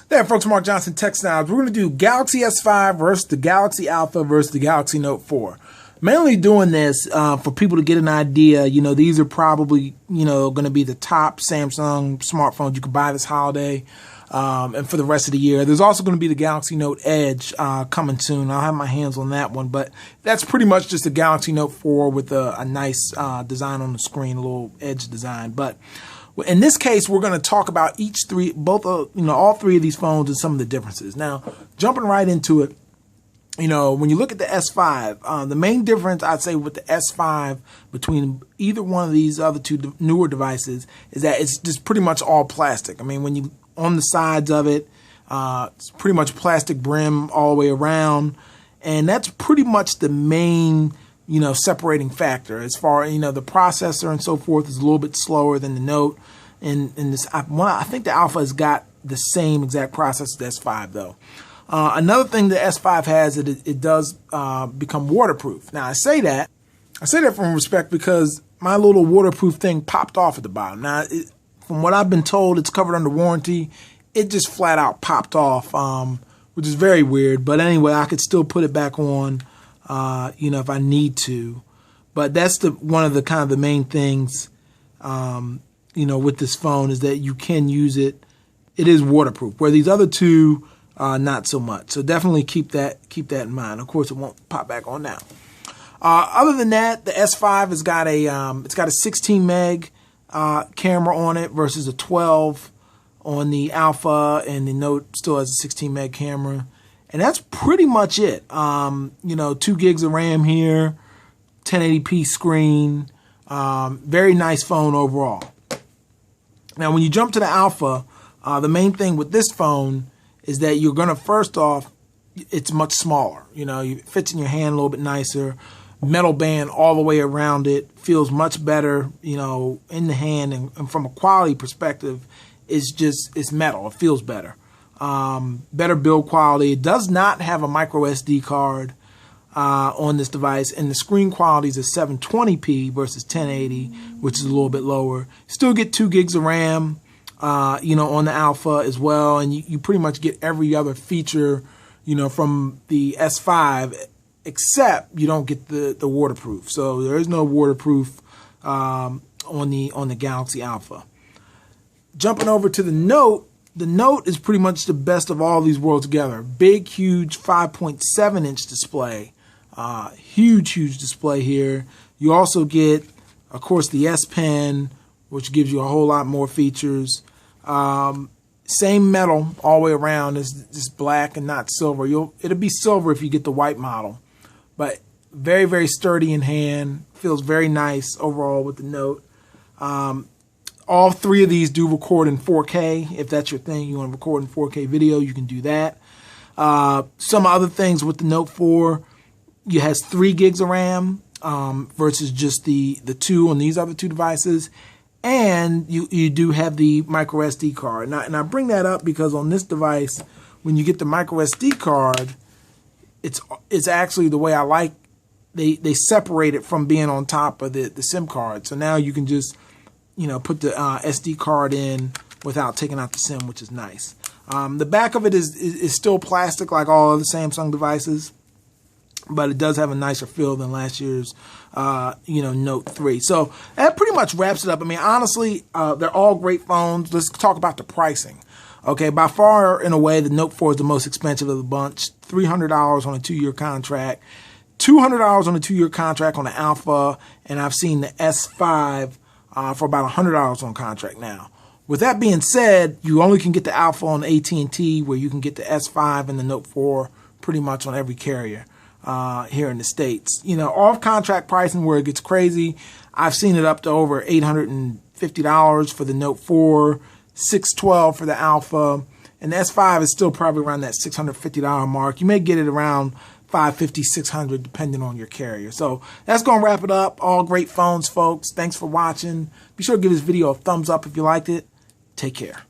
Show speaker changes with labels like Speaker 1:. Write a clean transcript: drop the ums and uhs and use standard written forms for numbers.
Speaker 1: There, folks, Mark Johnson, Tech Snobs. We're going to do Galaxy S5 versus the Galaxy Alpha versus the Galaxy Note 4. Mainly doing this for people to get an idea. You know, these are probably, going to be the top Samsung smartphones you can buy this holiday and for the rest of the year. There's also going to be the Galaxy Note Edge coming soon. I'll have my hands on that one, but that's pretty much just a Galaxy Note 4 with a nice design on the screen, a little edge design. But in this case, we're going to talk about all three of these phones and some of the differences. Now, jumping right into it, when you look at the S5, the main difference I'd say with the S5 between either one of these other two newer devices is that it's just pretty much all plastic. I mean, when you on the sides of it, it's pretty much plastic brim all the way around, and that's pretty much the main separating factor. As far the processor and so forth is a little bit slower than the Note, and I think the Alpha has got the same exact processor as the S5 though. Another thing the S5 has is it does become waterproof. Now I say that from respect because my little waterproof thing popped off at the bottom. Now, from what I've been told, it's covered under warranty. It just flat out popped off, which is very weird. But anyway, I could still put it back on, if I need to. But that's one of the main things, with this phone is that you can use it. It is waterproof. Where these other two, not so much. So definitely keep that in mind. Of course, it won't pop back on now. Other than that, the S5 has got a 16 meg camera on it versus a 12 on the Alpha, and the Note still has a 16 meg camera, and that's pretty much it. 2 gigs of RAM here, 1080p screen, very nice phone overall. Now, when you jump to the Alpha, the main thing with this phone is that you're going to, first off, it's much smaller. It fits in your hand a little bit nicer. Metal band all the way around it. Feels much better, in the hand. And from a quality perspective, it's metal. It feels better. Better build quality. It does not have a micro SD card on this device. And the screen quality is a 720p versus 1080, which is a little bit lower. Still get 2 gigs of RAM. On the Alpha as well, and you pretty much get every other feature, from the S5, except you don't get the waterproof. So there is no waterproof on the Galaxy Alpha. Jumping over to the Note is pretty much the best of all these worlds together. Big, huge 5.7 inch display, huge display here. You also get, of course, the S Pen, which gives you a whole lot more features. Same metal all the way around. It's just black and not silver. It'll be silver if you get the white model, but very, very sturdy in hand. Feels very nice overall with the Note. All three of these do record in 4K. If that's your thing, you want to record in 4K video, you can do that. Some other things with the Note 4, it has 3 gigs of RAM versus just the 2 on these other two devices. And you do have the micro SD card. Now, and I bring that up because on this device, when you get the micro SD card, it's actually the way I like. They separate it from being on top of the SIM card. So now you can just put the SD card in without taking out the SIM, which is nice. The back of it is still plastic like all other Samsung devices, but it does have a nicer feel than last year's, Note 3. So that pretty much wraps it up. I mean, honestly, they're all great phones. Let's talk about the pricing. Okay, by far and away, the Note 4 is the most expensive of the bunch. $300 on a 2-year contract, $200 on a 2-year contract on the Alpha, and I've seen the S5 for about $100 on contract now. With that being said, you only can get the Alpha on AT&T, where you can get the S5 and the Note 4 pretty much on every carrier. Here in the States. Off-contract pricing where it gets crazy. I've seen it up to over $850 for the Note 4, $612 for the Alpha, and the S5 is still probably around that $650 mark. You may get it around $550, $600 depending on your carrier. So that's going to wrap it up. All great phones, folks. Thanks for watching. Be sure to give this video a thumbs up if you liked it. Take care.